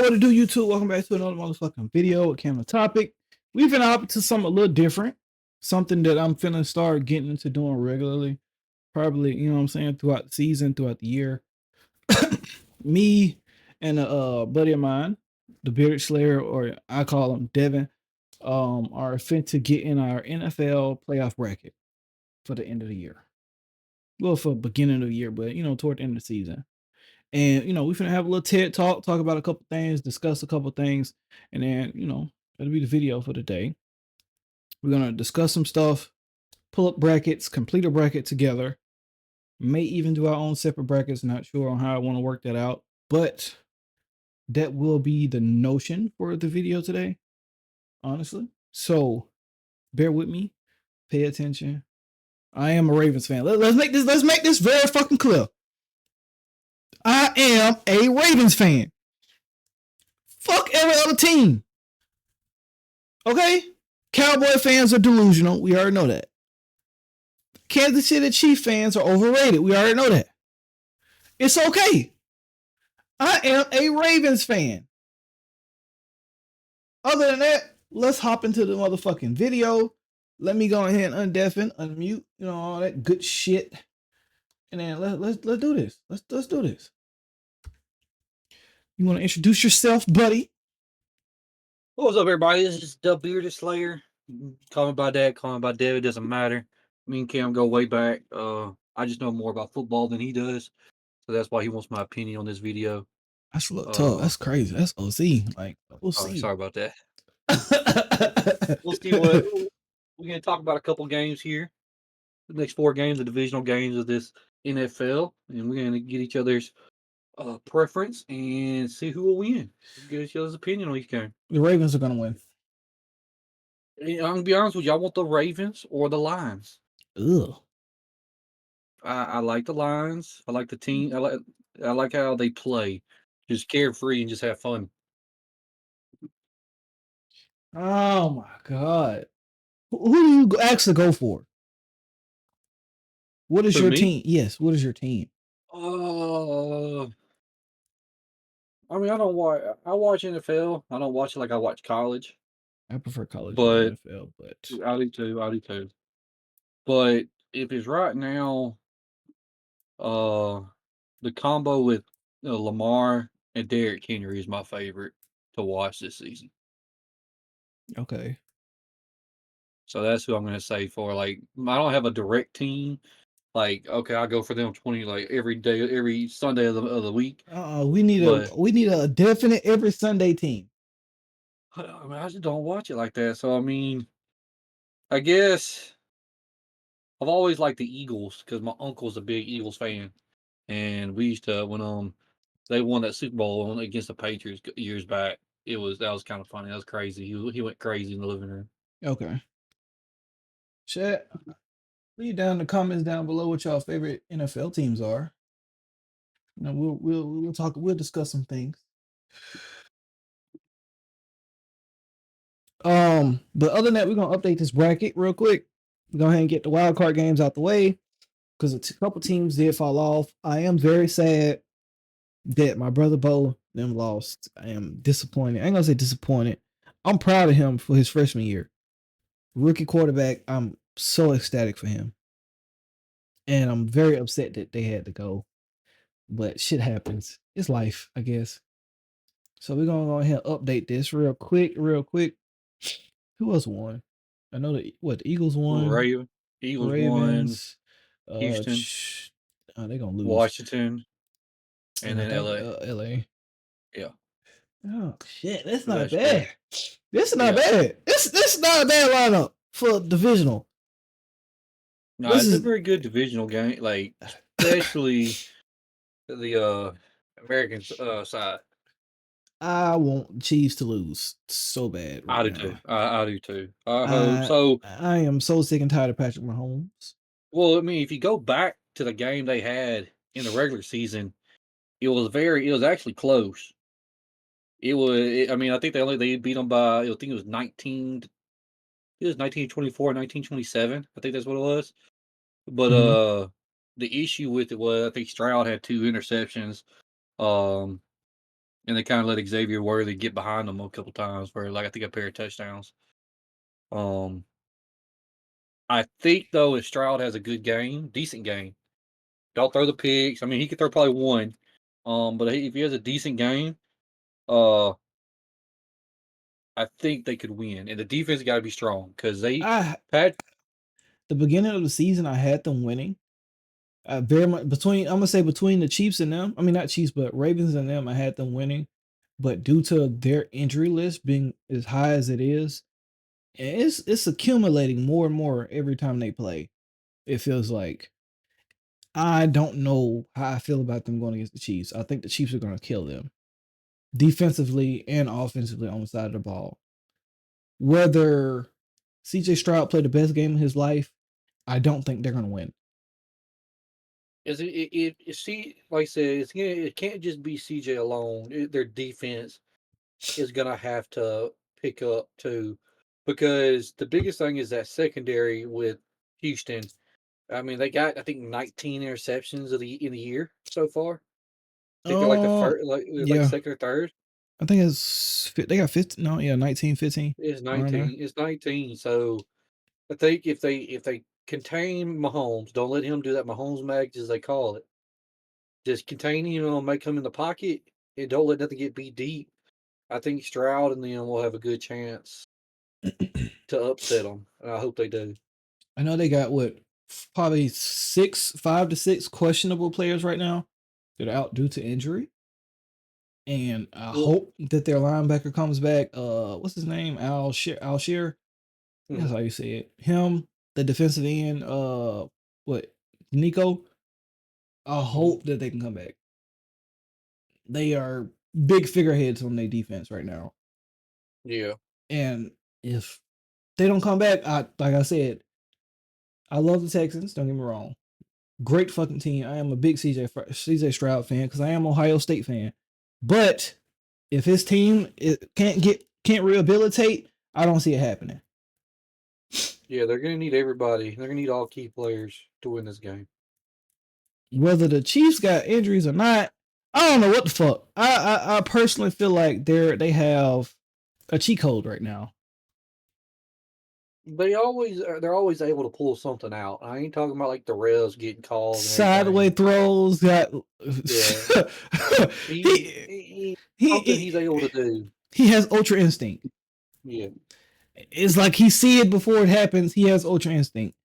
what to do, YouTube? Welcome back to another motherfucking video with KamDaTopic. We've been up to something a little different. Something that I'm finna start getting into doing regularly. Probably, you know what I'm saying, throughout the season, throughout the year. Me and a buddy of mine, DaBeardedSlayer, or I call him Devin, are fit to get in our NFL playoff bracket for the end of the year. Well, for beginning of the year, but, you know, toward the end of the season. And, you know, we're going to have a little TED talk about a couple things, discuss a couple things, and then, you know, that'll be the video for the day. We're going to discuss some stuff, pull up brackets, complete a bracket together, may even do our own separate brackets. Not sure on how I want to work that out, but that will be the notion for the video today, honestly. So bear with me, pay attention. I am a Ravens fan. Let's make this very fucking clear. I am a Ravens fan. Fuck every other team. Okay? Cowboy fans are delusional. We already know that. Kansas City Chiefs fans are overrated. We already know that. It's okay. I am a Ravens fan. Other than that, let's hop into the motherfucking video. Let me go ahead and undeafen, unmute, you know, all that good shit. And then let's do this. Let's do this. You want to introduce yourself, buddy? What's up, everybody? This is DaBeardedSlayer's. Call me by dad, call me by David, doesn't matter. Me and Cam go way back. I just know more about football than he does, so that's why he wants my opinion on this video. That's a little tough. That's crazy. That's OC. Like, we'll see. Sorry about that. We'll see what we're gonna talk about. A couple games here. The next 4 games, the divisional games of this NFL, and we're gonna get each other's preference and see who will win. Get each other's opinion on each game. The Ravens are gonna win. I'm gonna be honest with you. I want the Ravens or the Lions. Ugh. I like the Lions. I like the team. I like how they play, just carefree and just have fun. Oh my god! Who do you actually go for? What is your team? Yes. What is your team? I mean, I don't watch. I watch NFL. I don't watch it like I watch college. I prefer college But NFL, but I do too. I do too. But if it's right now, the combo with Lamar and Derrick Henry is my favorite to watch this season. okay. So that's who I'm going to say for. Like, I don't have a direct team. Like, okay, I go for them 20 like every day, every Sunday of the week. We need a definite every Sunday team. I mean, I just don't watch it like that. So I mean, I guess I've always liked the Eagles because my uncle's a big Eagles fan, and we used to when they won that Super Bowl against the Patriots years back. That was kind of funny. That was crazy. He went crazy in the living room. Okay. Chat, leave down in the comments down below what y'all favorite NFL teams are. You know, we'll discuss some things. But other than that, we're gonna update this bracket real quick. Go ahead and get the wild card games out the way because a couple teams did fall off. I am very sad that my brother Bo them lost. I am disappointed. I ain't gonna say disappointed. I'm proud of him for his freshman year. Rookie quarterback. I'm so ecstatic for him. And I'm very upset that they had to go. But shit happens. It's life, I guess. So we're gonna go ahead and update this real quick. Who else won? I know the Eagles won. Eagles Ravens won. Houston. They're gonna lose. Washington. And then LA. LA. Yeah. Oh shit, that's not bad. This is not bad. This is not a bad lineup for divisional. No, it's a very good divisional game, like especially the American side. I want Chiefs to lose so bad. I do too. I do too. I am so sick and tired of Patrick Mahomes. Well, I mean, if you go back to the game they had in the regular season, it was actually close. I mean, I think they beat them by, I think it was 1924, 1927. I think that's what it was. But the issue with it was I think Stroud had 2 interceptions. and they kind of let Xavier Worthy get behind them a couple times for like I think a pair of touchdowns. Um, I think though if Stroud has a good game, decent game, don't throw the picks. I mean, he could throw probably one. But if he has a decent game, uh, I think they could win, and the defense got to be strong because they I Pat. the beginning of the season, I had them winning. Very much between, I'm gonna say between the Chiefs and them. I mean, not Chiefs, but Ravens and them. I had them winning, but due to their injury list being as high as it is, and it's accumulating more and more every time they play. It feels like I don't know how I feel about them going against the Chiefs. I think the Chiefs are going to kill them defensively and offensively on the side of the ball. Whether CJ Stroud played the best game of his life, I don't think they're going to win. Is see, like I said, it can't just be CJ alone. Their defense is gonna have to pick up too, because the biggest thing is that secondary with Houston. I mean, they got I think 19 interceptions in the year so far. I think they're like the Oh, first, like they're like yeah. second or third. I think they got 15. No, yeah, 19, 15 It's around there. 19. It's 19. So I think if they contain Mahomes, don't let him do that Mahomes mag as they call it. Just contain him and make him in the pocket, and don't let nothing get beat deep. I think Stroud and them will have a good chance to upset them, and I hope they do. I know they got what, probably 5 to 6 questionable players right now that are out due to injury. And I Well, hope that their linebacker comes back. What's his name? Alshir. That's mhm, how you say it. Him, the defensive end. What? Nico. I mhm, hope that they can come back. They are big figureheads on their defense right now. yeah. And if they don't come back, like I said, I love the Texans. Don't get me wrong. Great fucking team. I am a big CJ Stroud fan because I am Ohio State fan. But if his team can't rehabilitate, I don't see it happening. Yeah, they're gonna need everybody. They're gonna need all key players to win this game. Whether the Chiefs got injuries or not, I don't know what the fuck. I personally feel like they have a cheat code right now. They're always able to pull something out. I ain't talking about like the refs getting calls and Sideway everything. throws got Yeah, he, he he he something he's able he to do. he has ultra instinct. Yeah, It's like he see it before it happens. He has ultra instinct,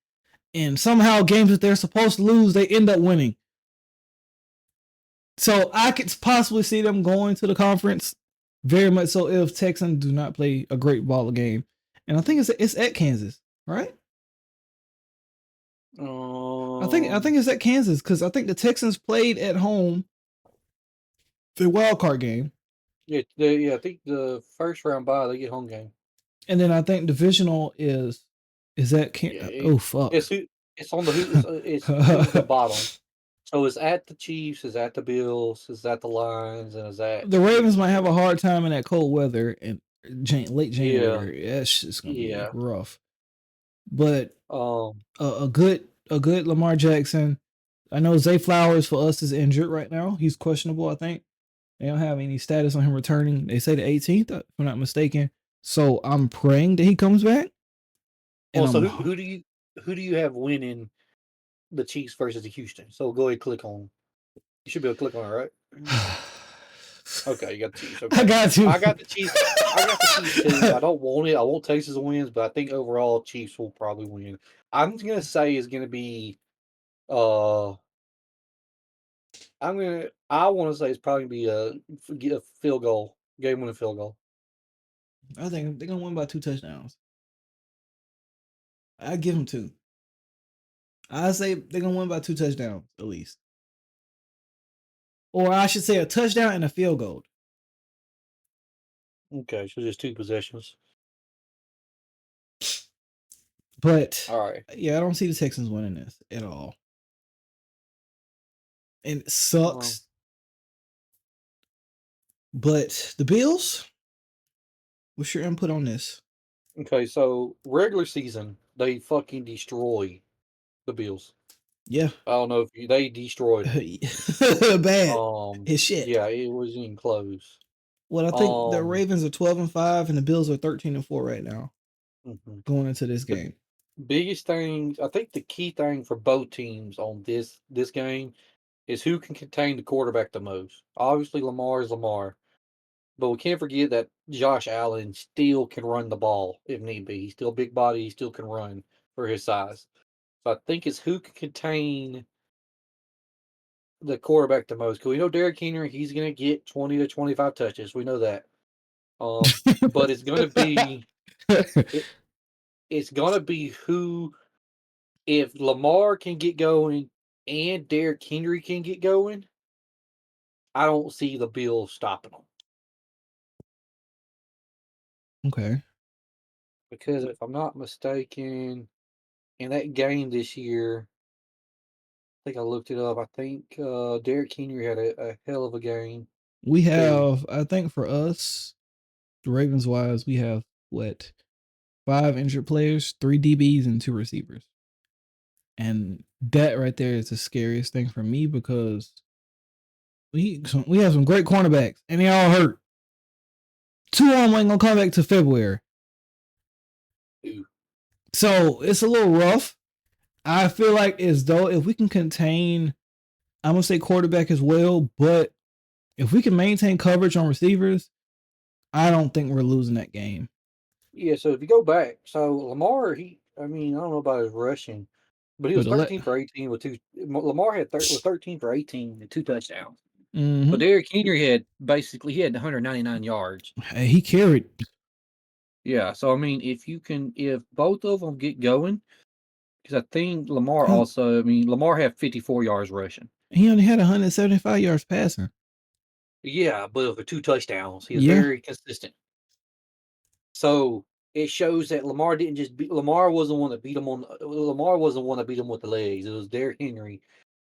and somehow games that they're supposed to lose, they end up winning. So I could possibly see them going to the conference, very much so if Texans do not play a great ball of game. And I think it's at Kansas, right? I think it's at Kansas because I think the Texans played at home the wild card game, yeah. I think the first round bye they get home game. and then I think divisional is at Yeah, oh fuck. it's on the it's who's the bottom. So it's at the Chiefs, it's at the Bills, it's at the Lions, and it's at The Ravens might have a Houston. hard time in that cold weather in late Yeah, January. That's just gonna be yeah. rough. But Um, a good Lamar Jackson. I know Zay Flowers for us is injured right now. He's questionable, I think. They don't have any status on him returning. They say the 18th, if I'm not mistaken. So I'm praying that he comes back. And well, so I'm who do you have winning the Chiefs versus the Houston? So go ahead, click on. You should be able to click on it, right? Okay, you got the Chiefs. I Okay, got you. I got the Chiefs. I got the Chiefs too. I don't want it. I want Texas wins, but I think overall Chiefs will probably win. I'm gonna say it's gonna be. Uh, I want to say it's probably be a field goal, game winning field goal. I think they're gonna win by 2 touchdowns. I give them two. I say they're gonna win by 2 touchdowns at least, or I should say a touchdown and a field goal. Okay, so just two possessions. But All right. yeah, I don't see the Texans winning this at all, and it Well, sucks. But the Bills, what's your input on this? okay, so regular season they fucking destroy the Bills. Yeah, I don't know if they destroyed them. bad. His shit. Yeah, it was in close. Well, I think the Ravens are 12-5 and the Bills are 13-4 right now Mhm. going into this The game. biggest thing, I think the key thing for both teams on this game is who can contain the quarterback the most. Obviously, Lamar is Lamar, but we can't forget that Josh Allen still can run the ball if need be. He's still a big body. He still can run for his size. So I think it's who can contain the quarterback the most. Because we know Derrick Henry, he's going to get 20 to 25 touches. We know that. But it's going to be it, it's going to be who, if Lamar can get going and Derrick Henry can get going, I don't see the Bills stopping them. Okay. Because if I'm not mistaken, in that game this year, I think I looked it up. I think Derrick Henry had a hell of a game We too. have, I think for us, the Ravens wise, we have what, 5 injured players, 3 DBs, and 2 receivers. And that right there is the scariest thing for me because we have some great cornerbacks and they all hurt. 2 of them ain't gonna come back to February. Ooh. So it's a little rough. I feel like as though if we can contain, I'm gonna say quarterback as well, but if we can maintain coverage on receivers, I don't think we're losing that game. Yeah, so if you go back, so Lamar, I mean, I don't know about his rushing, but he But was 13 for 18 with two. Lamar was 13 for 18 and 2 touchdowns. But Derrick Henry he had 199 yards. He carried. Yeah, so I mean, if both of them get going, because I think Lamar He also, I mean, Lamar had 54 yards rushing. only had 175 yards passing. Yeah, but for 2 touchdowns, he was Yeah. very consistent. So it shows that Lamar didn't just beat Lamar wasn't one that beat him on Lamar wasn't one that beat him with the legs. It was Derrick Henry,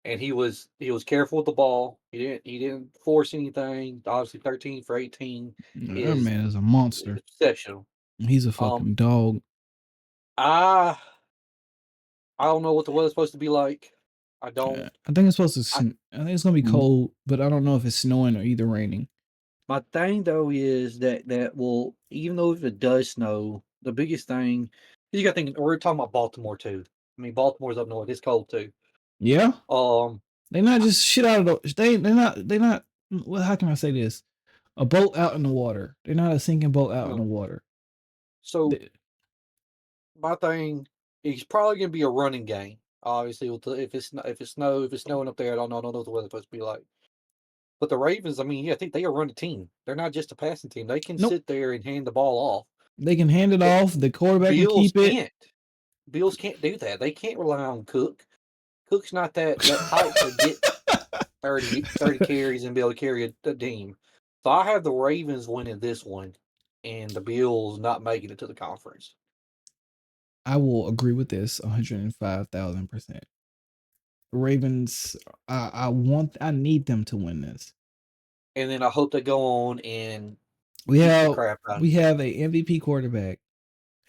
and he was careful with the ball. He didn't force anything. Obviously, 13 for 18 That is man is a monster. exceptional. He's a Um, fucking dog. I I don't know what the weather's supposed to be like. I don't. I think it's supposed I to. I think it's gonna be cold, but I don't know if it's snowing or either raining. My thing though is that will, even though if it does snow, the biggest thing you got to think we're talking about Baltimore too. I mean, Baltimore's up north; it's cold too. Yeah, Um, they're not just shit out of the. They're not. Well, how can I say this? A boat out in the water. They're not a sinking boat out in the no. water. So They, my thing is probably going to be a running game. Obviously, if it's snowing up there, I don't know what the weather's supposed to be like. But the Ravens, I mean, yeah, I think they are a running team. They're not just a passing team. They can nope. sit there and hand the ball off. They can hand it But off. The quarterback can Bills keep it. can't. Bills can't do that. They can't rely on Cook. Cook's not that type to get 30 carries and be able to carry a team. So I have the Ravens winning this one and the Bills not making it to the conference. I will agree with this 105,000%. Ravens. I need them to win this. And then I hope they go on and We beat the have crap out of we have a MVP quarterback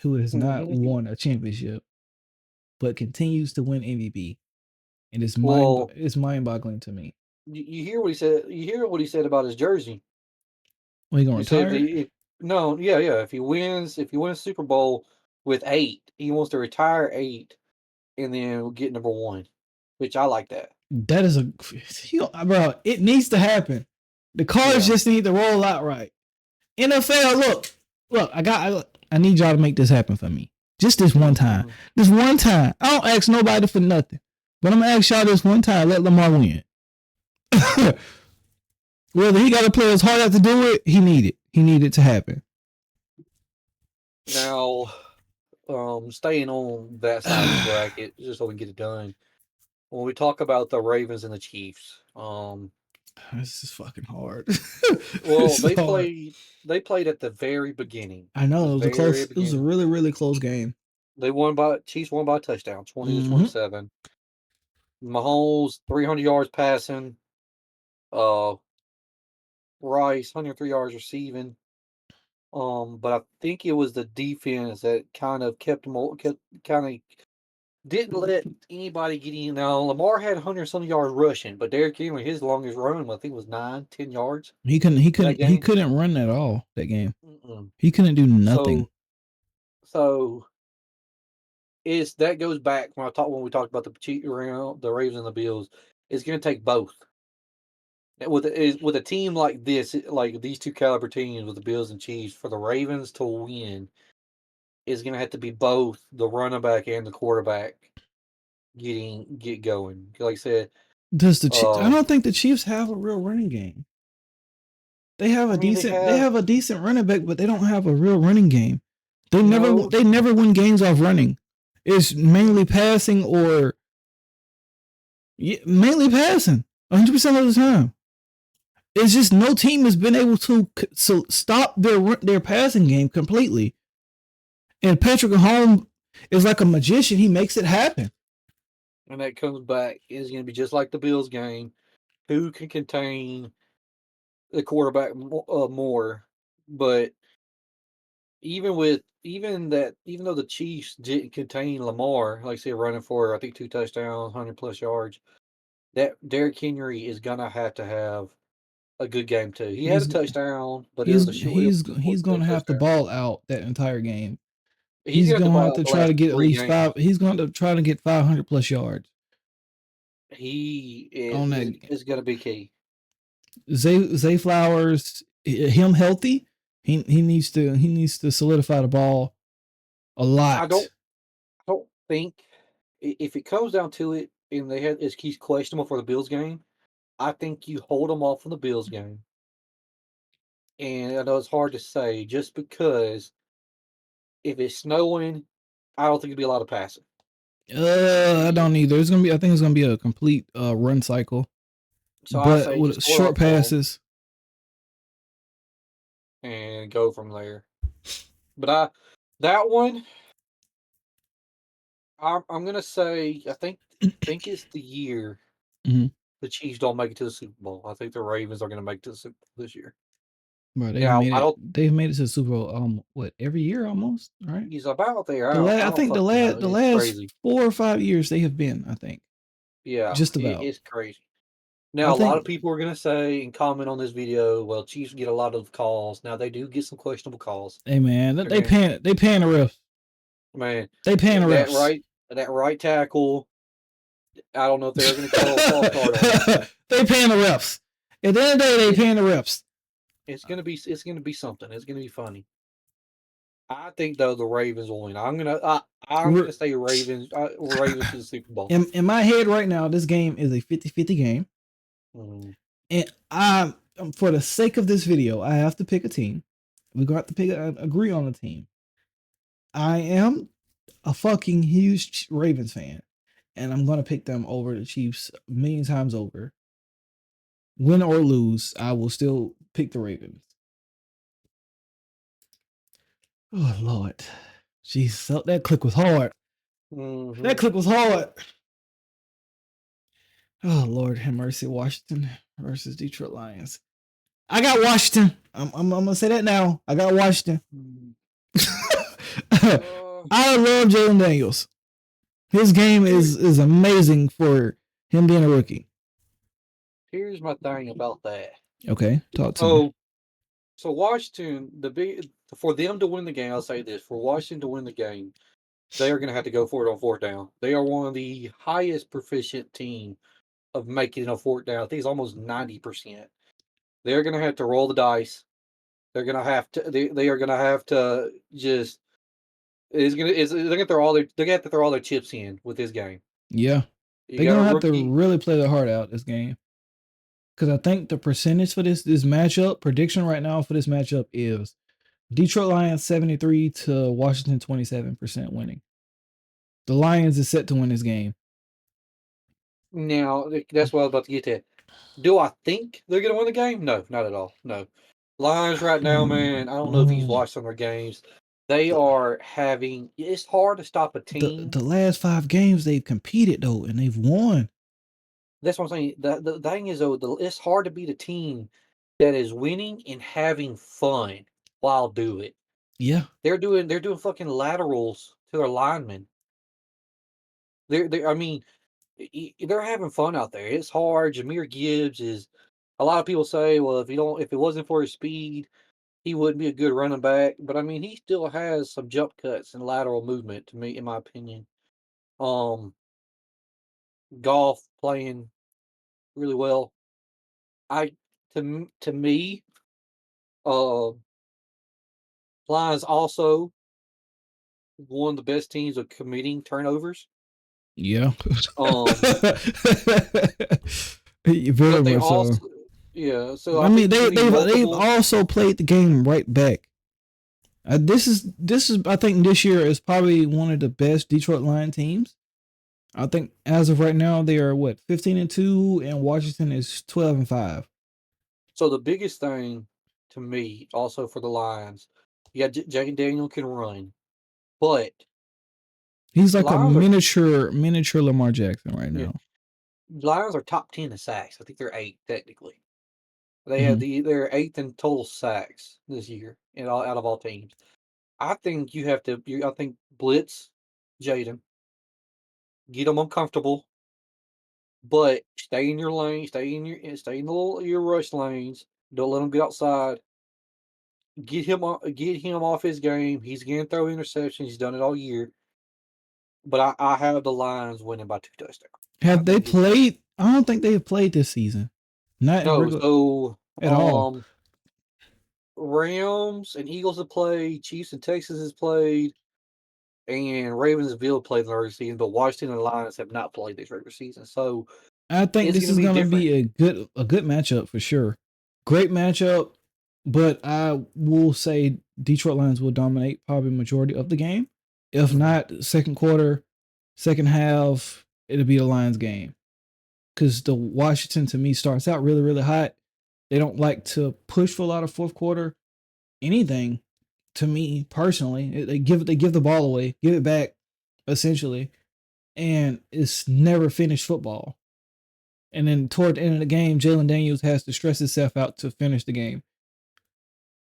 who has not them. won a championship, but continues to win MVP, and Well, it's mind boggling to me. you hear what he said. You hear what he said about his jersey. When he gonna He said retire? no, yeah, yeah. If he wins Super Bowl with 8, he wants to retire 8 and then get number 1, which I like that. That is bro. It needs to happen. The cards Yeah. just need to roll out right. NFL, look. I need y'all to make this happen for me. Just this one time. Mhm. This one time. I don't ask nobody for nothing, but I'm gonna ask y'all this one time. Let Lamar win. Whether he got to play as hard as to do it, he needed to happen. Now, staying on that side of the bracket, just so we can get it done. When we talk about the Ravens and the Chiefs, This is fucking hard. well, This is hard. they played at the very beginning. I The know it was a very close. It was a beginning. really really close game. Chiefs won by a touchdown, 20 to Mm-hmm. 27. Mahomes, 300 yards passing. Uh, Rice, 103 yards receiving. But I think it was the defense that kind of kept them, kept kind of didn't let anybody get in. Now Lamar had 100-something yards rushing, but Derrick Henry, his longest run, I think, was 9-10 yards. He couldn't run at all that game. Mm-mm. He couldn't do nothing. So that goes back when we talked about the cheat around the Ravens and the Bills. It's going to take both. With a team like this, like these two caliber teams with the Bills and Chiefs, for the Ravens to win, is going to have to be both the running back and the quarterback get going. Like I said, I don't think the Chiefs have a real running game. They have a decent running back, but they don't have a real running game. They never win games off running. It's mainly passing or mainly passing 100% of the time. It's just no team has been able to stop their passing game completely. And Patrick Mahomes is like a magician. He makes it happen. And that comes back, is going to be just like the Bills game. Who can contain the quarterback more? But even though the Chiefs didn't contain Lamar, like I said, running for I think 2 touchdowns, 100+ yards, that Derrick Henry is gonna have to have a good game too. He had a touchdown, but it was a short. He's gonna have to ball out that entire game. He's gonna have to try to get at least 5. He's going to try to get 500+ yards. He is going to be key. Zay Flowers, him healthy, he needs to solidify the ball a lot. I don't think if it comes down to it, and he's questionable for the Bills game, I think you hold him off from the Bills game. And I know it's hard to say, just because if it's snowing, I don't think it'll be a lot of passing. I don't either. I think it's gonna be a complete run cycle. So but with short passes. And go from there. But that one, I'm gonna say I think it's the year the Chiefs don't make it to the Super Bowl. I think the Ravens are gonna make it to the Super Bowl this year. Right, they've made it to the Super Bowl every year almost, right? He's about there. I think the last 4 or 5 years they have been, I think. Yeah, just about. It's crazy. Now, a lot of people are going to say and comment on this video, well, Chiefs get a lot of calls. Now, they do get some questionable calls. Hey, man, they paying the refs. Man, they paying the refs. That right tackle, I don't know if they're going to call a false start on that. They paying the refs. At the end of the day, they paying the refs. It's going to be something. It's going to be funny. I think, though, the Ravens will win. I'm gonna say Ravens to the Super Bowl. In my head right now, this game is a 50-50 game. And for the sake of this video, I have to pick a team. We're going to have to agree on a team. I am a fucking huge Ravens fan, and I'm going to pick them over the Chiefs a million times over. Win or lose, I will still pick the Ravens. Oh, Lord. Jesus, that click was hard. That click was hard. Oh, Lord have mercy. Washington versus Detroit Lions. I got Washington. I'm going to say that now. I got Washington. I love Jalen Daniels. His game is amazing for him being a rookie. Here's my thing about that. Okay, talk to me. So Washington, for them to win the game, I'll say this: for Washington to win the game, they are going to have to go for it on 4th down. They are one of the highest proficient team of making it on 4th down. I think it's almost 90%. They're going to have to roll the dice. They're going to have to. They are going to have to just. They're going to throw all their chips in with this game. Yeah, they're going to have to really play their heart out this game. Because I think the percentage for this matchup, prediction right now for this matchup is Detroit Lions 73 to Washington 27% winning. The Lions is set to win this game. Now, that's what I was about to get to. Do I think they're going to win the game? No, not at all. No. Lions right now, man, I don't know if he's watched some of their games. They are having – it's hard to stop a team. The last 5 games they've competed, though, and they've won. That's what I'm saying. The thing is, though, it's hard to beat a team that is winning and having fun while do it. Yeah. They're doing fucking laterals to their linemen. I mean, they're having fun out there. It's hard. Jahmyr Gibbs is. A lot of people say, well, if it wasn't for his speed, he wouldn't be a good running back. But I mean, he still has some jump cuts and lateral movement to me, in my opinion. Um, Golf playing really well. I to me, uh, Lions also one of the best teams of committing turnovers. Yeah. Um, Very but they much so. also, yeah. So I I mean, think there's gonna be they've multiple. also played the game right back. This is I think this year is probably one of the best Detroit Lion teams. I think as of right now they are what 15-2 and Washington is 12-5. So the biggest thing to me, also for the Lions, yeah, Jake Daniel can run, but He's like a Lions are miniature Lamar Jackson right yeah, now. Lions are top 10 in sacks. I think they're eight technically. Mm-hmm. They're eighth in total sacks this year, out of all teams. I think you have to. I think blitz Jaden, get them uncomfortable, but stay in your lane, stay in your rush lanes. Don't let him get outside. Get him off his game. He's going to throw interceptions. He's done it all year. But I have the Lions winning by 2 touchdowns. I Have they think it's played? I don't think they have played this season. Not in no. regular So at all. Rams and Eagles have played. Chiefs and Texas has played. And Ravensville played in the regular season, but Washington and Lions have not played this regular season. So I think it's this going to is be gonna different. be a good matchup for sure. Great matchup, but I will say Detroit Lions will dominate probably majority of the game. If Mhm. not second quarter, second half, it'll be the Lions game. Because the Washington to me starts out really, really hot. They don't like to push for a lot of fourth quarter anything. To me personally, they give the ball away, give it back, essentially, and it's never finished football. And then toward the end of the game, Jalen Daniels has to stress himself out to finish the game.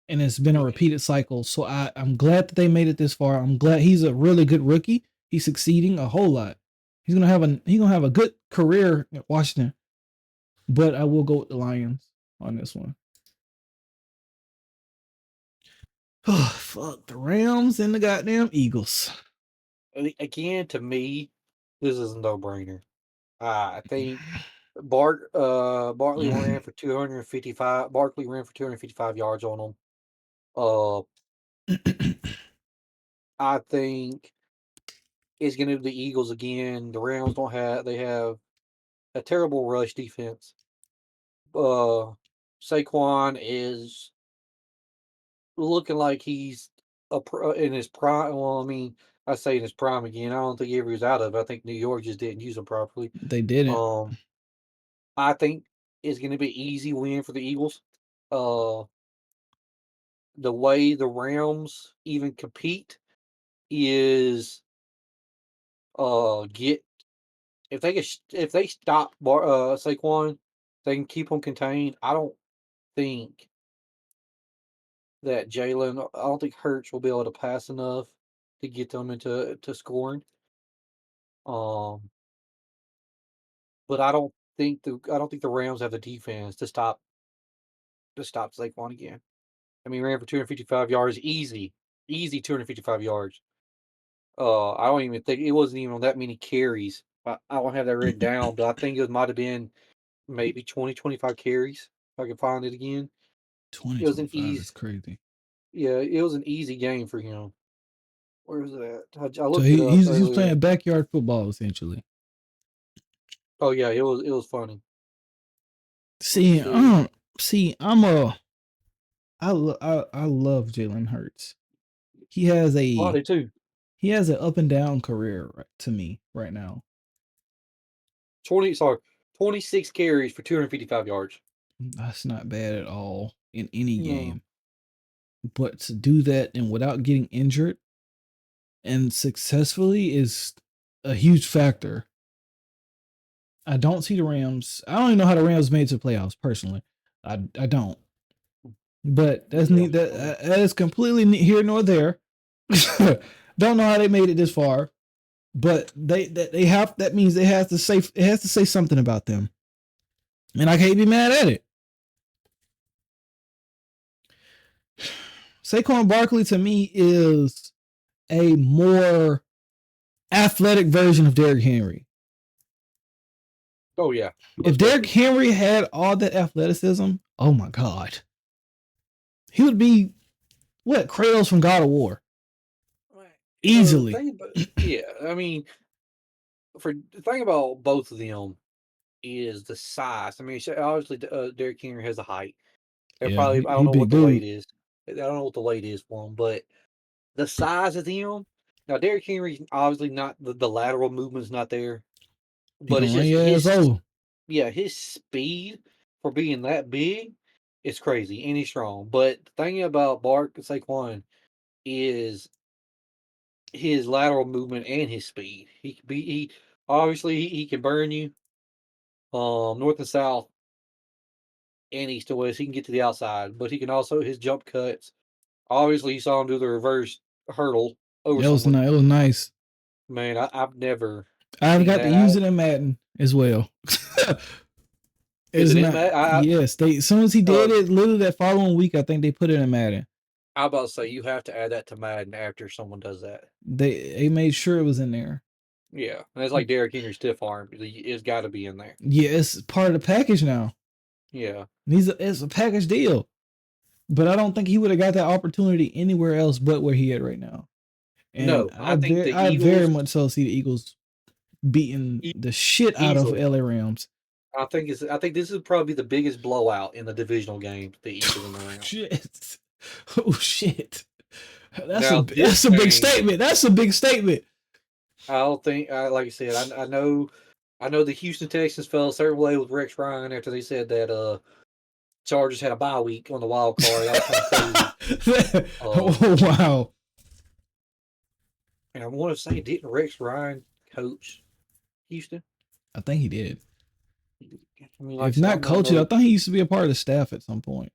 And it's been a Yeah. repeated cycle. So I'm glad that they made it this far. I'm glad he's a really good rookie. He's succeeding a whole lot. He's gonna have a good career at Washington. But I will go with the Lions on this one. Oh fuck the Rams and the goddamn Eagles. Again, to me, this is a no-brainer. I think Bartley ran for 255. Barkley ran for 255 yards on them. Uh, I think it's going to be the Eagles again. The Rams don't have. They have a terrible rush defense. Uh, Saquon is looking like he's in his prime. Well, I mean, I say in his prime again. I don't think he ever was out of it. I think New York just didn't use him properly. They didn't. Um, I think it's going to be an easy win for the Eagles. Uh, the way the Rams even compete is get if they stop Saquon, they can keep him contained. I don't think that Jalen. I don't think Hurts will be able to pass enough to get them into scoring. Um, but I don't think the Rams have the defense to stop Saquon again. I mean, he ran for 255 yards, easy 255 yards. I don't even think it wasn't even on that many carries. I don't have that written down, but I think it might have been maybe 20, 25 carries. If I can find it again. It was an 2025 easy, is crazy. yeah, it was an easy game for him. Where was it at? I So looked it up he's earlier. playing backyard football essentially. Oh yeah, it was funny. Let's See, see. I'm a I love Jalen Hurts. He has Oh, I a did too. he has an up and down career to me right now. 26 carries for 255 yards. That's not bad at all in any No. game. But to do that and without getting injured and successfully is a huge factor. I don't see the Rams. I don't even know how the Rams made it to the playoffs personally. I don't. But that's Yeah. neat. That is completely here nor there. Don't know how they made it this far. but they have, that means it has to say something about them, and I can't be mad at it. Saquon Barkley to me is a more athletic version of Derrick Henry. Oh yeah. If Derrick Henry had all that athleticism, oh my God, he would be what, Kratos from God of War. Easily. Yeah, I mean, the thing about both of them is the size. I mean, obviously, Derrick Henry has the height. And Yeah, probably, I he don't know what big the weight dude. is. I don't know what the weight is for him, but the size of them. Now, Derrick Henry's obviously not the lateral movement's not there, He but can it's run just your ass over. his speed for being that big is crazy and he's strong. But the thing about Saquon is his lateral movement and his speed. He obviously he can burn you north and south and east to west. He can get to the outside, but he can also his jump cuts. Obviously, you saw him do the reverse hurdle over It was someone. nice. It was nice. Man, I've never I've seen got to that. use it in Madden as well. Is It's it in not. Madden? Yes, they, as soon as he did it, literally that following week, I think they put it in Madden. I'm about to say you have to add that to Madden after someone does that. They made sure it was in there. Yeah, and it's like Derrick Henry stiff arm. It's got to be in there. Yeah, it's part of the package now. Yeah, It's a package deal. But I don't think he would have got that opportunity anywhere else but where he at right now. And no, I think the I very Eagles much so see the Eagles beating the shit out of easily. LA Rams. I think this is probably the biggest blowout in the divisional game. The Eagles and the Rams. Shit. Oh shit. That's Now a big statement. That's a big statement. I don't think, like I said, I know the Houston Texans felt a certain way with Rex Ryan after they said that Chargers had a bye week on the wild card. That was kind of crazy. Oh wow. And I want to say, didn't Rex Ryan coach Houston? I think he did. I mean, like I If said, not I'm not coaching, I no. thought he used to be a part of the staff at some point.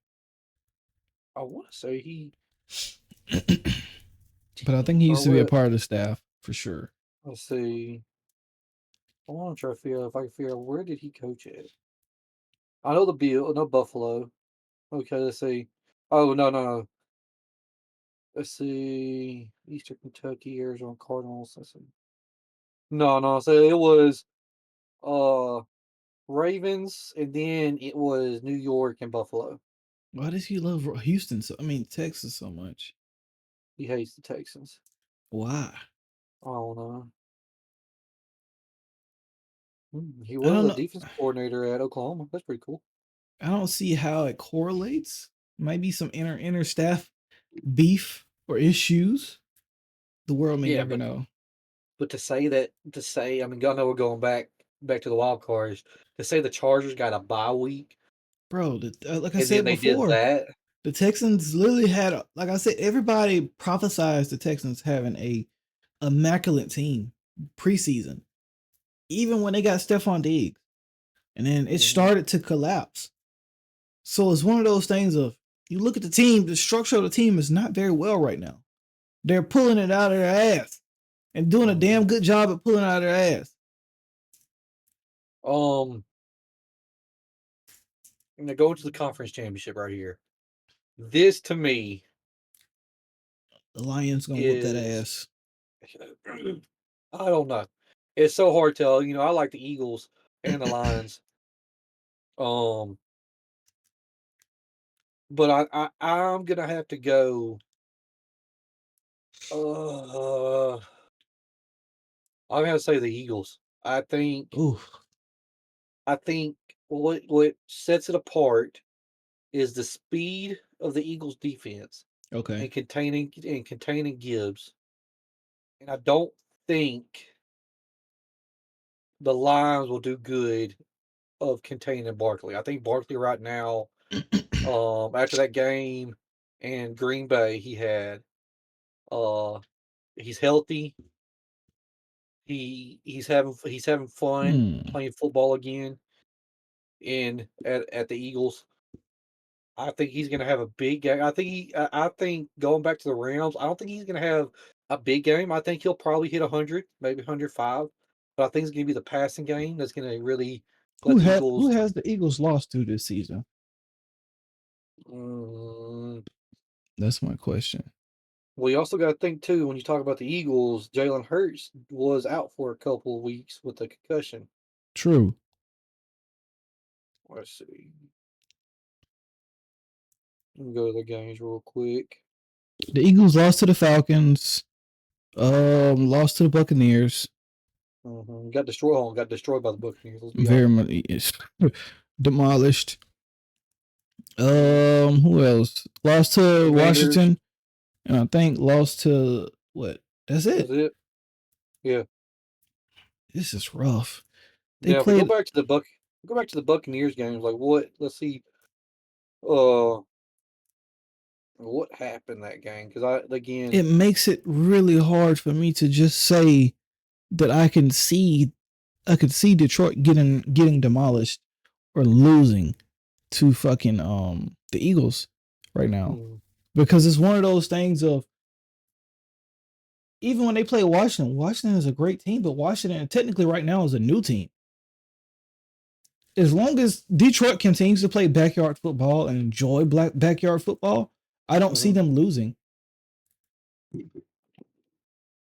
I want to say he. But I think he used to be a what? part of the staff for sure. Let's see. I want to try to figure out if I can figure out where did he coach at. I know the Bill, no Buffalo. Okay, let's see. Oh no. Let's see. Eastern Kentucky, Arizona Cardinals. Let's see. No. So it was uh Ravens, and then it was New York and Buffalo. Why does he love Houston so? I mean Texas so much. He hates the Texans. Why? I don't know. He I was don't a know. defense coordinator at Oklahoma. That's pretty cool. I don't see how it correlates. Maybe some inter staff beef or issues. The world may never know. But to say, I mean, I know we're going back to the wild cards. To say the Chargers got a bye week, Bro, like I and then said they did before, that. the Texans literally had, like I said, everybody prophesized the Texans having a immaculate team preseason, even when they got Stephon Diggs, and then it started to collapse. So it's one of those things of, you look at the team, the structure of the team is not very well right now. They're pulling it out of their ass and doing a damn good job at pulling it out of their ass. And they go to the conference championship right here. This to me, the Lions gonna whip that ass. I don't know. It's so hard to tell. You know, I like the Eagles and the Lions. But I'm gonna have to go. I'm gonna say the Eagles. Ooh. I think what sets it apart is the speed of the Eagles defense Okay. and containing Gibbs. And I don't think the Lions will do good of containing Barkley. I think Barkley right now, after that game and Green Bay he had, he's healthy. He's having fun playing football again at the Eagles. I think he's going to have a big game. I think going back to the Rams. I don't think he's going to have a big game, I think he'll probably hit 100, maybe 105. But I think it's going to be the passing game that's going to really let the Who Eagles. has the Eagles lost to this season? Mm, That's my question. well, you also got to think too when you talk about the Eagles. Jalen Hurts was out for a couple of weeks with a concussion. True. Let's see. Let me go to the games real quick. The Eagles lost to the Falcons. Lost to the Buccaneers. Got destroyed. Oh, got destroyed by the Buccaneers. Let's be Very honest. much demolished. Who else? Lost to Commanders. Washington, and I think lost to what? That's That's it. it. Yeah. This is rough. They Now, if we played. go back to the Buccaneers games. Like what? Let's see. Uh, what happened that game? Because It makes it really hard for me to just say that I can see Detroit getting demolished or losing to fucking the Eagles right now, because it's one of those things of, even when they play Washington is a great team, but Washington technically right now is a new team. As long as Detroit continues to play backyard football and enjoy backyard football, I don't see them losing.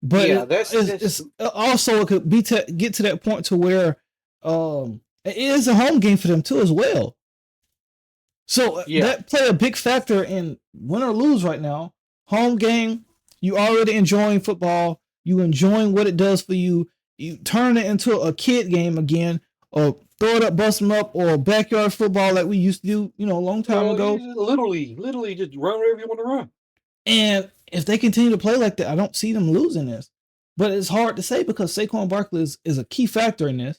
But yeah, it's also, it could be get to that point to where it is a home game for them too as well. So that play a big factor in win or lose right now. Home game, you already enjoying football, you enjoying what it does for you. You turn it into a kid game again, or throw it up, bust them up, or backyard football like we used to do, a long time ago. Literally just run wherever you want to run. And if they continue to play like that, I don't see them losing this. But it's hard to say because Saquon Barkley is a key factor in this.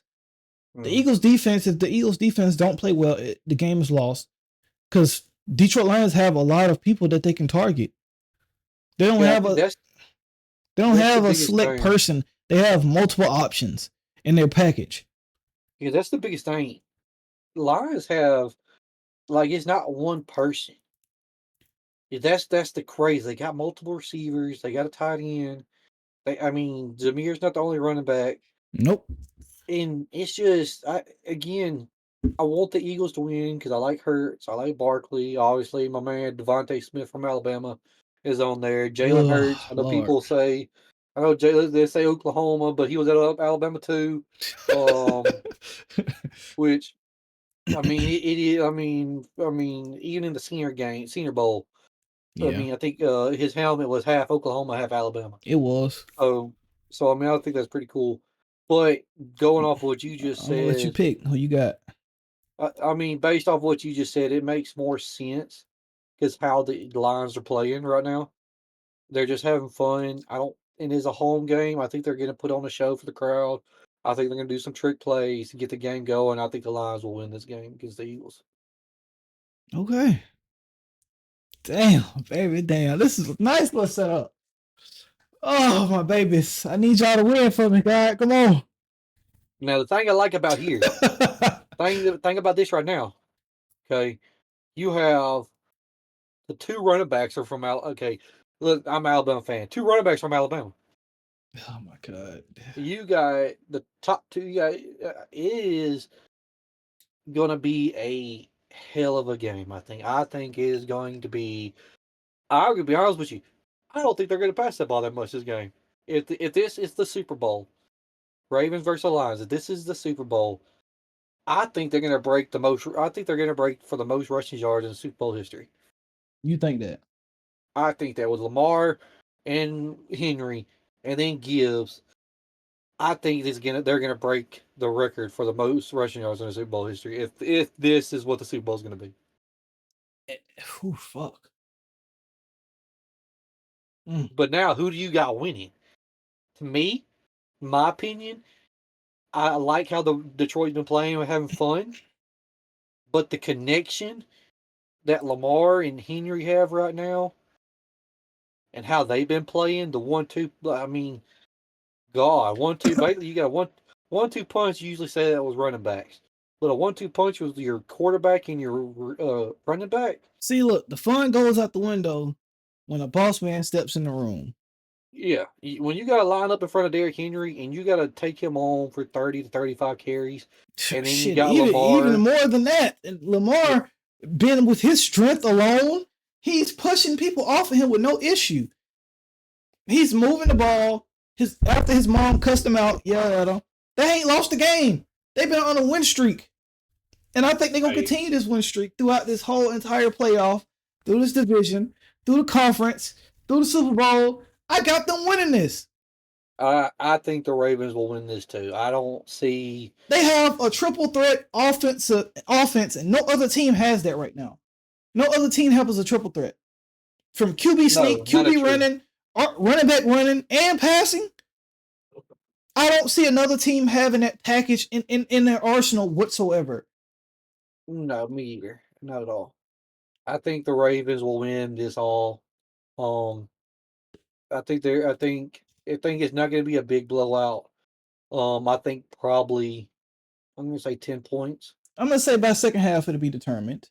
The Eagles defense, if the Eagles defense don't play well, the game is lost. Because Detroit Lions have a lot of people that they can target. They don't have a slick person. They have multiple options in their package. Yeah, that's the biggest thing. Lions have, like, it's not one person. That's the crazy. They got multiple receivers. They got a tight end. Jameer's not the only running back. Nope. And it's just, I want the Eagles to win because I like Hurts. I like Barkley. Obviously, my man Devontae Smith from Alabama is on there. Jalen Hurts. I know people say, they say Oklahoma, but he was at Alabama too. Which, even in the Senior Bowl, yeah. I think his helmet was half Oklahoma, half Alabama. It was. So I think that's pretty cool. But going off what you just said, I'm gonna let you pick who you got. Based off what you just said, it makes more sense because how the Lions are playing right now. They're just having fun. And it's a home game. I think they're going to put on a show for the crowd. I think they're going to do some trick plays to get the game going. I think the Lions will win this game against the Eagles. Okay. Damn, baby, damn. This is a nice little setup. Oh, my babies. I need y'all to win for me, God. Come on. Now, the thing I like about here, thing about this right now, okay, you have the two running backs are from okay. Look, I'm an Alabama fan. Two running backs from Alabama. Oh my God. You got the top two. Is going to be a hell of a game. I think it is going to be. I'm gonna be honest with you. I don't think they're going to pass the ball that much this game. If this is the Super Bowl, Ravens versus Lions, if this is the Super Bowl, I think they're going to break the most. I think they're going to break for the most rushing yards in Super Bowl history. You think that? I think that with Lamar and Henry, and then Gibbs. I think they're gonna break the record for the most rushing yards in the Super Bowl history. If this is what the Super Bowl is going to be. Oh fuck. But now, who do you got winning? To me, my opinion, I like how the Detroit's been playing and having fun, but the connection that Lamar and Henry have right now, and how they've been playing, the 1-2. God, 1-2. Basically, you got a 1-2 punch. You usually say that was running backs, but a 1-2 punch was your quarterback and your running back. See, look, the fun goes out the window when a boss man steps in the room. Yeah, when you got to line up in front of Derrick Henry and you got to take him on for 30 to 35 carries, and then you Shit, got even Lamar. more than that. And Yeah, Lamar, been with his strength alone, he's pushing people off of him with no issue. He's moving the ball. After his mom cussed him out, yelled at him. They ain't lost the game. They've been on a win streak. And I think they're gonna hey, continue this win streak throughout this whole entire playoff, through this division, through the conference, through the Super Bowl. I got them winning this. I think the Ravens will win this too. I don't see. They have a triple threat offense, and no other team has that right now. No other team has a triple threat from QB sneak, No, not a QB true. running, running back running, and passing. I don't see another team having that package in their arsenal whatsoever. No, me either. Not at all. I think the Ravens will win this all. Um, I think it's not going to be a big blowout. I think probably I'm going to say 10 points. I'm gonna say by second half it'll be determined.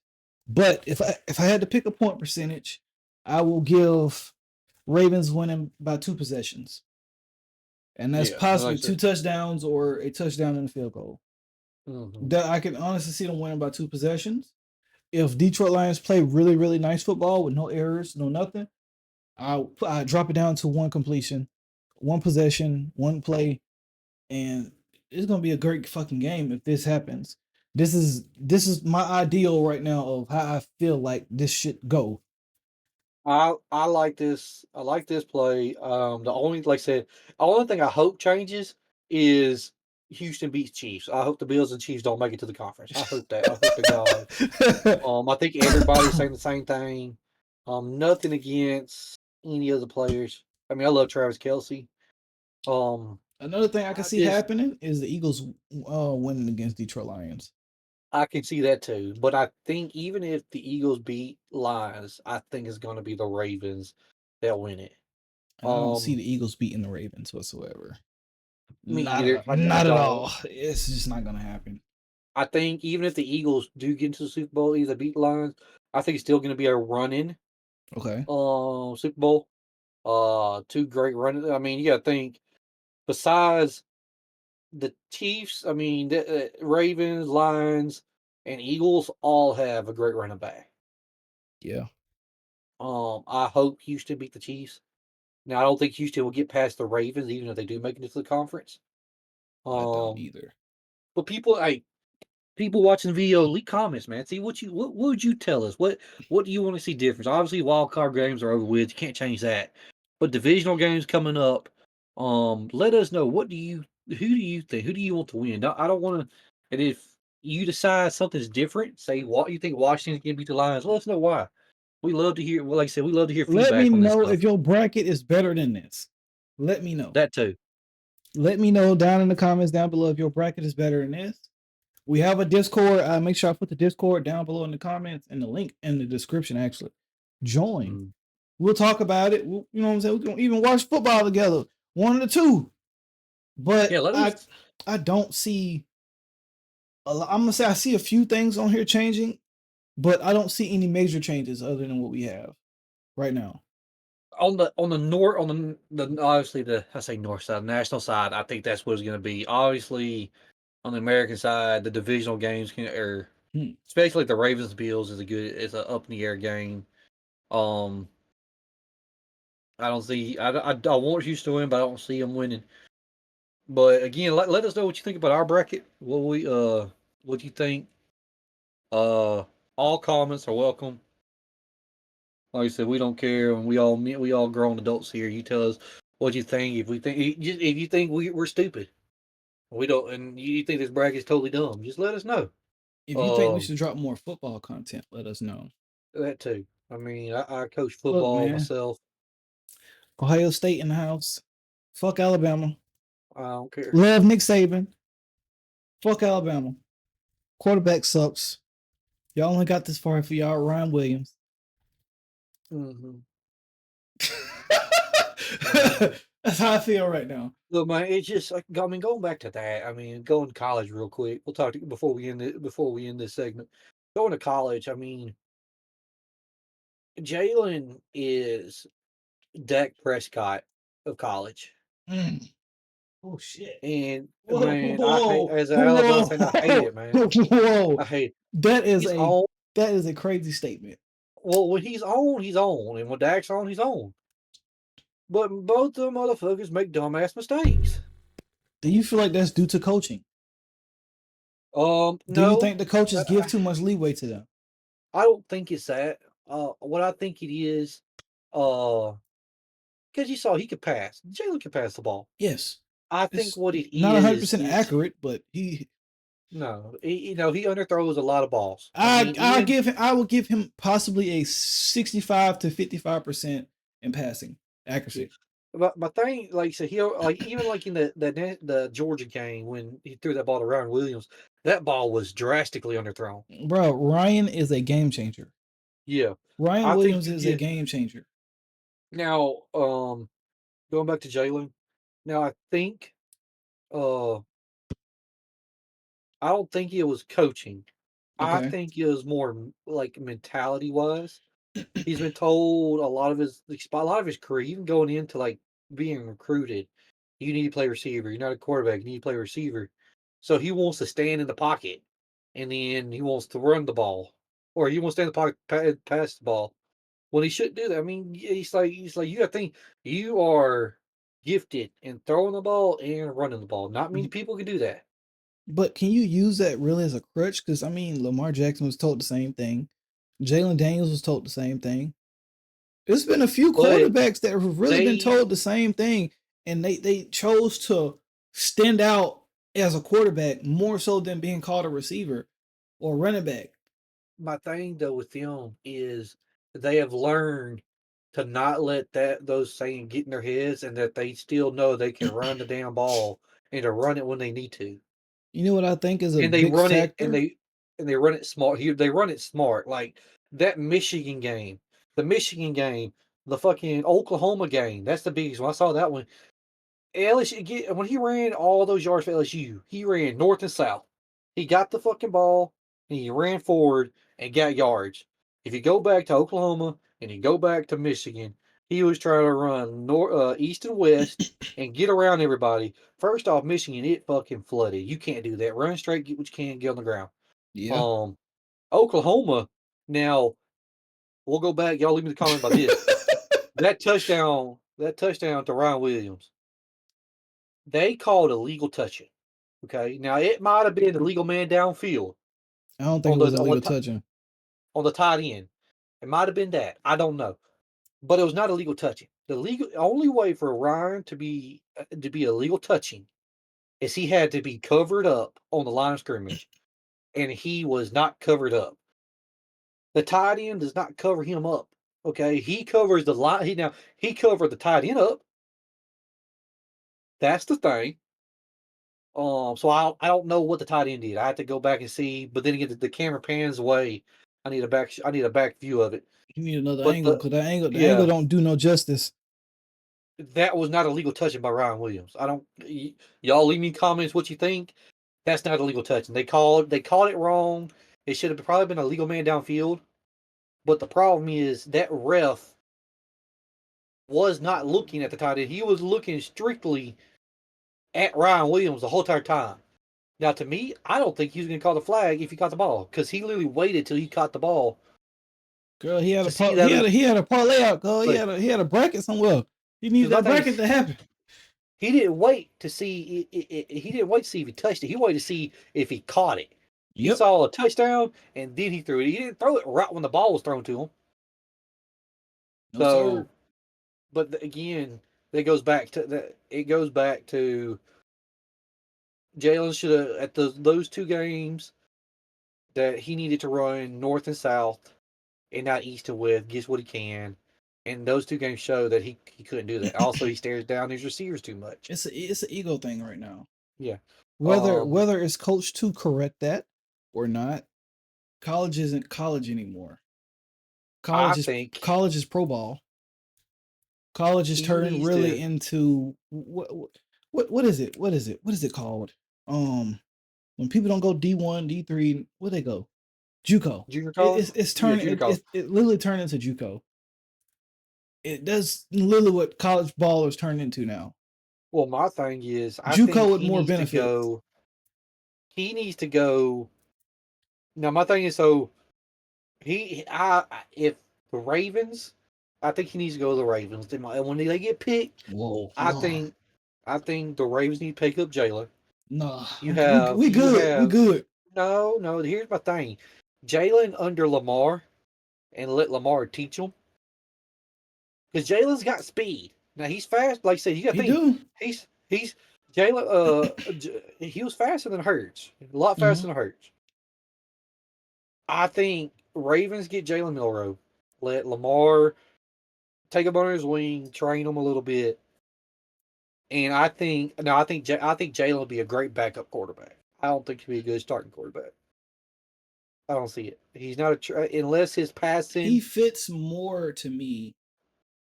But if I had to pick a point percentage, I will give Ravens winning by 2 possessions. And that's Yeah, like I possibly 2 said. touchdowns or a touchdown and a field goal. Mhm. That I can honestly see them winning by 2 possessions. If Detroit Lions play really, really nice football with no errors, no nothing, I drop it down to 1 completion, 1 possession, 1 play, and it's gonna be a great fucking game if this happens. This is my ideal right now of how I feel like this should go. I like this. I like this play. The only, like I said, the only thing I hope changes is Houston beats Chiefs. I hope the Bills and Chiefs don't make it to the conference. I hope that. I hope to God. I think everybody's saying the same thing. Nothing against any of the players. I mean, I love Travis Kelsey. Another thing I can I see just happening is the Eagles winning against Detroit Lions. I can see that too. But I think even if the Eagles beat Lions, I think it's going to be the Ravens that win it. And I don't see Um, the Eagles beating the Ravens whatsoever. Me either. I Not at don't. all. It's just not gonna happen. I think even if the Eagles do get into the Super Bowl, either beat Lions, I think it's still going to be a run-in Okay. Super Bowl. Two great run. I mean, you got to think besides the Chiefs. I mean, the Ravens, Lions, and Eagles all have a great running back. Yeah, I hope Houston beat the Chiefs. Now, I don't think Houston will get past the Ravens, even if they do make it into the conference. I don't Um, either. but people watching the video, leave comments, man. See what would you tell us? What do you want to see difference? Obviously, wild card games are over with. You can't change that. But divisional games coming up. Let us know. Who do you think? Who do you want to win? I don't want to. And if you decide something's different, say what you think Washington's gonna beat the Lions. Let us know why. We love to hear. Well, like I said, we love to hear Let me feedback on this know stuff. if your bracket is better than this. Let me know. That too. Let me know down in the comments down below if your bracket is better than this. We have a Discord. Make sure I put the Discord down below in the comments and the link in the description. Actually, join. Mm. We'll talk about it. You know what I'm saying? We can even watch football together. One of the two. But Yeah, let us. I don't see. I'm gonna say I see a few things on here changing, but I don't see any major changes other than what we have right now. On the north on the obviously the I say north side, national side, I think that's what it's gonna be. Obviously, on the American side, the divisional games can or Hmm. especially the Ravens Bills is a up in the air game. Um I don't see I want Houston to win, but I don't see them winning. But again, let us know what you think about our bracket. What you think. Uh all comments are welcome. Like I said, we don't care, and we all grown adults here. You tell us what you think. If you think we're stupid, we don't, and you think this bracket's totally dumb, just let us know. If you think we Um, should drop more football content, let us know. that too. I mean, I coach Look, football man, myself. Ohio State in the house. Fuck Alabama. I don't care. Love Nick Saban. Fuck Alabama. Quarterback sucks. Y'all only got this far for y'all, Ryan Williams. Hmm. That's how I feel right now. Look, man, it's just like I mean, going back to that. I mean, going to college real quick. We'll talk to before we end this segment. Going to college. I mean, Jalen is Dak Prescott of college. Mm. Oh shit! And Whoa, man, I hate whoa, as an Alabama fan, I hate whoa, it, man. whoa! I hate it. That is He's on. a crazy statement. Well, when he's on, he's on, and when Dak's on, he's on. But both the motherfuckers make dumbass mistakes. Do you feel like that's due to coaching? Do you No, think the coaches give too much leeway to them? I don't think it's that. What I think it is, because you saw he could pass. Jalen could pass the ball. Yes, I think it's what it not 100% is accurate, but he. no, he underthrows a lot of balls. I I mean, even I will give him possibly a 65 to 55% in passing yeah. accuracy. But my thing, like, so he like even like in the Georgia game when he threw that ball to Ryan Williams, that ball was drastically underthrown. Bro, Ryan is a game changer. Yeah, Ryan I think Williams is a yeah. game changer. Now, going back to Jalen, now I think uh I don't think it was coaching. I Okay. think it was more like mentality wise. He's been told a lot of his career, even going into like being recruited, you need to play receiver. You're not a quarterback. You need to play receiver. So he wants to stand in the pocket, and then he wants to run the ball, or he wants to stand in the pocket, pass the ball. When he shouldn't do that. I mean, he's like you got to think you are gifted in throwing the ball and running the ball. Not many people can do that. But can you use that really as a crutch? Because I mean, Lamar Jackson was told the same thing. Jalen Daniels was told the same thing. There's been a few But quarterbacks that have really been they told the same thing, and they chose to stand out as a quarterback more so than being called a receiver or running back. my thing though with them is they have learned to not let those saying get in their heads and that they still know they can run the damn ball and to run it when they need to. You know what I think is a And they big run it and factor? they run it smart. Here they run it smart. Like that Michigan game, the Michigan game, the fucking Oklahoma game. That's the biggest one. I saw that one. LSU when he ran all those yards for LSU, he ran north and south. He got the fucking ball and he ran forward and got yards. If you go back to Oklahoma and you go back to Michigan, he was trying to run east and west and get around everybody. First off, Michigan, it fucking flooded. You can't do that. Run straight, get what you can, get on the ground. Yeah, Um, Oklahoma. Now we'll go back. Y'all leave me the comment about this. That touchdown to Ryan Williams. They called illegal touching. Okay, now it might have been a legal man downfield I don't think on it the was illegal touching. on the tight end. It might have been that. I don't know, but it was not illegal touching. The legal only way for Ryan to be illegal touching is he had to be covered up on the line of scrimmage, and he was not covered up. The tight end does not cover him up. Okay, he covers the line. He covered the tight end up. That's the thing. So I don't know what the tight end did. I have to go back and see. But then again, the camera pans away. I need a back view of it. You need another But angle because the angle yeah, don't do no justice. that was not illegal touching by Ryan Williams. I don't. Y'all leave me comments what you think. That's not illegal touching. They called it wrong. It should have probably been a legal man downfield. But the problem is that ref was not looking at the tight end. He was looking strictly at Ryan Williams the whole entire time. Now, to me, I don't think he was going to call the flag if he caught the ball because he literally waited till he caught the ball Girl, he had to see that. he had a parlay out. Girl, Like, he had a bracket somewhere. He needed because my that thing bracket is, to happen. he didn't wait to see. He didn't wait to see if he touched it. He waited to see if he caught it. He Yep. saw a touchdown and then he threw it. He didn't throw it right when the ball was thrown to him. No sir. So, but again, that goes back to that. It goes back to Jalen should have at those two games that he needed to run north and south and not east and west, gets what he can. And those two games show that he couldn't do that. Also, he stares down his receivers too much. It's an ego thing right now. Yeah. Whether it's coached to correct that or not, college isn't college anymore. I think College is pro ball. College is he turning needs really to into what is it? What is it? What is it called? When people don't go D1, D3, where they go? JUCO. junior college. It's Yeah, turning junior college. it literally turned into JUCO. That's literally what college ballers turn into now. Well, my thing is, I JUCO think with more benefits. He needs to go. Now, my thing is, so if the Ravens, I think he needs to go to the Ravens. When they get picked, Whoa, I no, think the Ravens need to pick up Jalen. no, You we good, we good. no. Here's my thing: Jalen under Lamar, and let Lamar teach him, because Jalen's got speed. Now he's fast. Like I said, you got to He think do. he's Jalen. He was faster than Hurts, a lot Mm-hmm. faster than Hurts. I think Ravens get Jalen Milrow, let Lamar take him under his wing, train him a little bit, and I think Jalen will be a great backup quarterback. I don't think he'll be a good starting quarterback. I don't see it. He's not unless his passing. He fits more to me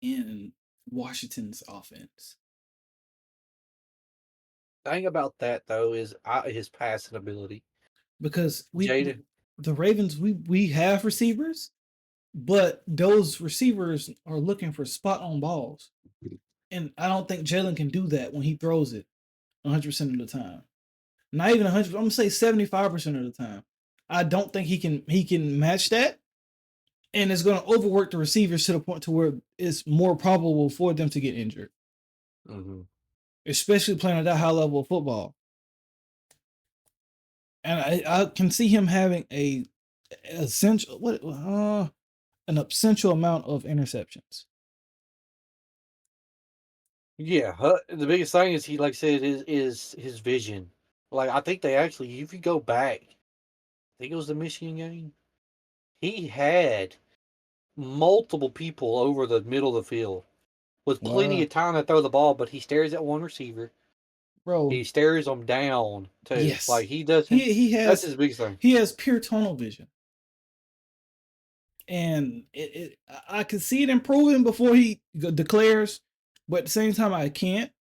in Washington's offense. The thing about that though is his passing ability. Because Jaden, the Ravens, we have receivers, but those receivers are looking for spot on balls. And I don't think Jalen can do that when he throws it 100% of the time. Not even 100, I'm going to say 75% of the time. I don't think he can match that. And it's going to overwork the receivers to the point to where it's more probable for them to get injured. mm-hmm. Especially playing at that high level of football. And I can see him having an essential amount of interceptions. Yeah, the biggest thing is he, like I said, is his vision. Like I think they actually, if you go back, I think it was the Michigan game. He had multiple people over the middle of the field with plenty Wow. of time to throw the ball, but he stares at one receiver. Bro, He stares them down too. yes. Like he doesn't. He That's has his biggest thing. he has pure tunnel vision. And I can see it improving before he declares, but at the same time I can't,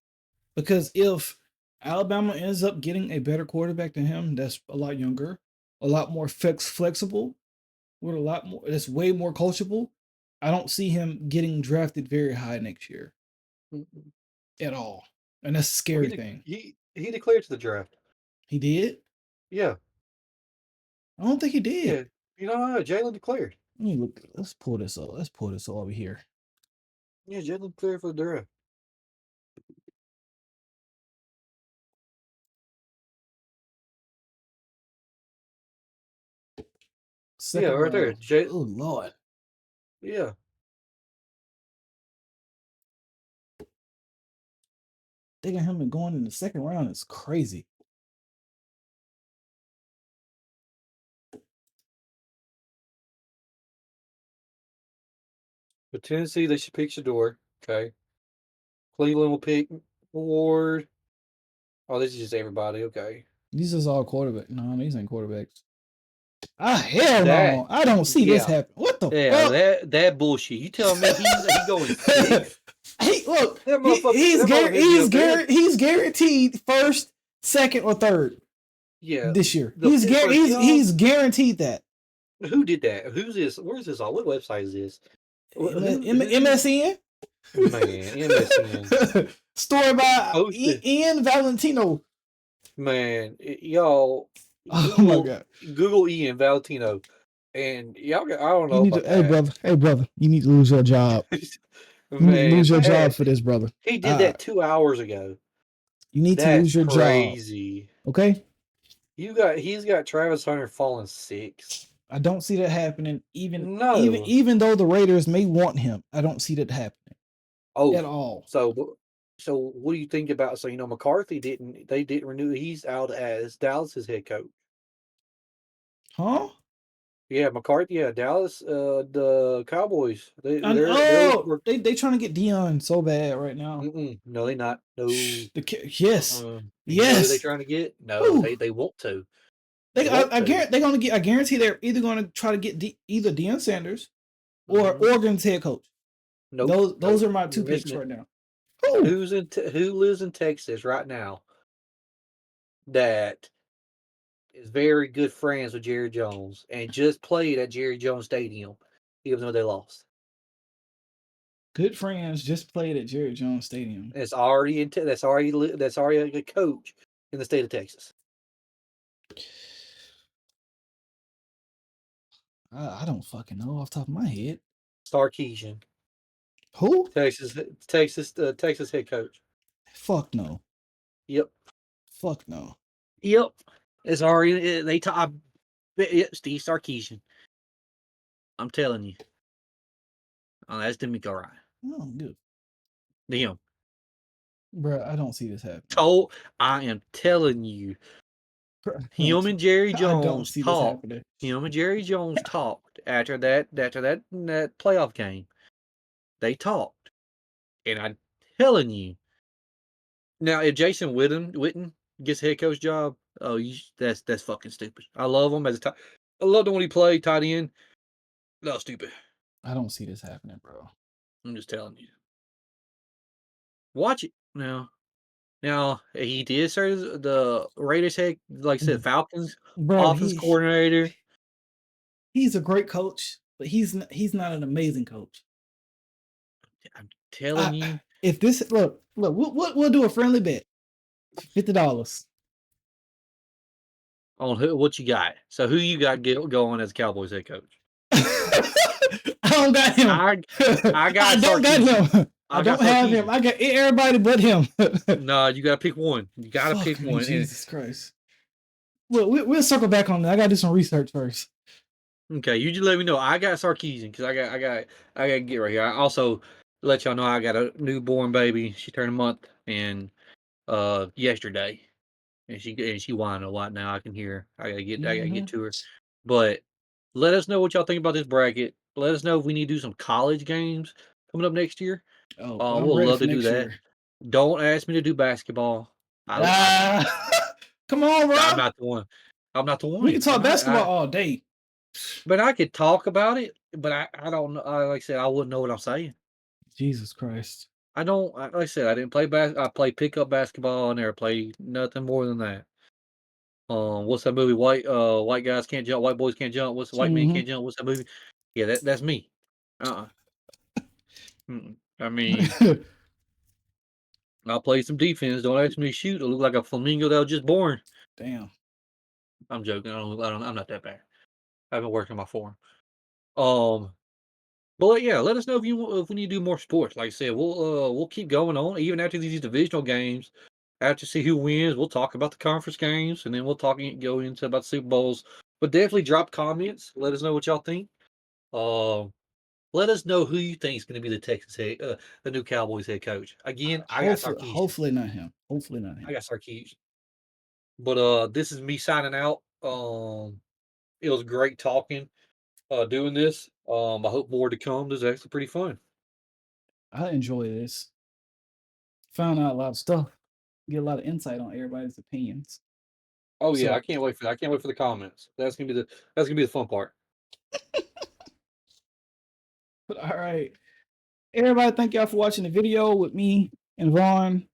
because if Alabama ends up getting a better quarterback than him that's a lot younger, a lot more flexible, with a lot more that's way more coachable, I don't see him getting drafted very high next year at all. And that's a Well, scary thing. he declared to the draft. He did? Yeah, I don't think he did. yeah. You know, Jalen declared. Let me look. Let's pull this up. Let's pull this over here. Yeah, Jalen declared for the draft. Yeah, Second right there. round. Oh Lord. Yeah. Thinking him going in the second round is crazy. But Tennessee, they should pick Shador. Okay. Cleveland will pick Ward. Oh, this is just everybody. Okay. These is all quarterback. No, these ain't quarterbacks. Ah, hell That, no. I don't see this yeah. happen. What the Yeah, fuck? that bullshit. You telling me he going six? He look. That motherfucker be up there. He's guaranteed first, second, or third Yeah. this year. The first, He's guaranteed that. who did that? Who's this? Where's this on? What website is this? MSN. Man, MSN. Story by Posted. Ian Valentino. Man, y'all. Oh my god. Google Ian Valentino, and y'all. I don't know You need about to, that. hey brother, you need to lose your job. You need to Man, lose your job for this, brother. he did that 2 hours ago. You need to That's lose your job. crazy. Okay? He's got Travis Hunter falling 6. I don't see that happening. No. Even though the Raiders may want him, I don't see that happening. Oh, At all. So what do you think about? So McCarthy they didn't renew. He's out as Dallas's head coach. Huh? Yeah, McCarthy. Yeah, Dallas. The Cowboys. They're looking for. They trying to get Dion so bad right now. No, they not. No. Yes. And you know who they Yes. trying to get? No, they want to. I guarantee they're either going to try to get either Deion Sanders or Oregon's head coach. Nope. Those are my two You're picks missing right it. now. Who lives in Texas right now that is very good friends with Jerry Jones and just played at Jerry Jones Stadium, even though they lost? Good Friends just played at Jerry Jones Stadium. That's already a coach in the state of Texas. I don't fucking know off the top of my head. Sarkisian, Who? Texas head coach. Fuck no. Yep. Fuck no. Yep. It's already Steve Sarkisian. I'm telling you. Oh, that's D'Amico Ryan. Oh, good. Damn. Bro, I don't see this happening. I am telling you. Bruh, Him and Jerry I don't Jones see this talked. happening. Him and Jerry Jones talked after that playoff game. They talked. And I'm telling you. Now, if Jason Witten gets a head coach job, that's fucking stupid. I love him as a I loved him when he played tight end. No, stupid. I don't see this happening, bro. I'm just telling you. Watch it now. Now he did serve as the Raiders head, like I said, Falcons Bro, offense coordinator. he's a great coach, but he's not an amazing coach. I'm telling you. If this look, we'll do a friendly bet. $50. On what you got? So who you got going as Cowboys head coach? I don't got him. I got I don't got him. I don't have him. I got everybody but him. No, you gotta pick one. You gotta pick one. Jesus Christ. Well, we'll circle back on that. I gotta do some research first. Okay, you just let me know. I got Sarkisian because I got to get right here. I also let y'all know I got a newborn baby. She turned a month and yesterday, and she whining a lot now. I can hear. I gotta get to her. But let us know what y'all think about this bracket. Let us know if we need to do some college games coming up next year. Oh, I'm We'll ready love for to do next that. year. Don't ask me to do basketball. Come on, bro. I'm not the one. I'm not the one. We can talk basketball all day. But I could talk about it, but I don't know. Like I said, I wouldn't know what I'm saying. Jesus Christ. I don't. Like I said, I didn't play I played pickup basketball. I never played nothing more than that. What's that movie? White guys can't jump. White boys can't jump. What's the white man can't jump? What's that movie? Yeah, that's me. I mean, I'll play some defense. Don't ask me to shoot. I look like a flamingo that was just born. Damn. I'm joking. I'm not that bad. I've been working on my form. But yeah, let us know if we need to do more sports. Like I said, we'll keep going on even after these divisional games. After see who wins, we'll talk about the conference games, and then we'll go into about the Super Bowls. But definitely drop comments. Let us know what y'all think. Let us know who you think is going to be the new Cowboys head coach. Again, I got Sarkisian. Hopefully not him. I got Sarkisian. But this is me signing out. It was great talking, doing this. I hope more to come. This is actually pretty fun. I enjoy this. Found out a lot of stuff. Get a lot of insight on everybody's opinions. Oh yeah, I can't wait for that. I can't wait for the comments. That's gonna be the fun part. But all right. Everybody, thank y'all for watching the video with me and Vaughn.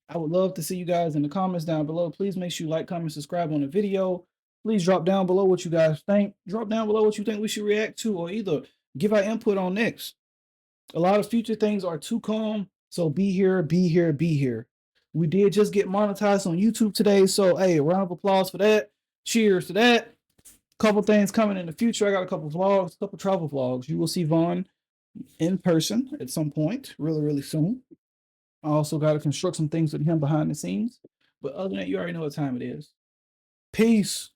I would love to see you guys in the comments down below. Please make sure you like, comment, subscribe on the video. Please drop down below what you guys think. Drop down below what you think we should react to, or either give our input on next. A lot of future things are to come, so be here, be here, be here. We did just get monetized on YouTube today, so hey, a round of applause for that. Cheers to that. Couple things coming in the future. I got a couple vlogs, couple travel vlogs. You will see Vaughn in person at some point, really, really soon. I also got to construct some things with him behind the scenes. But other than that, you already know what time it is. Peace.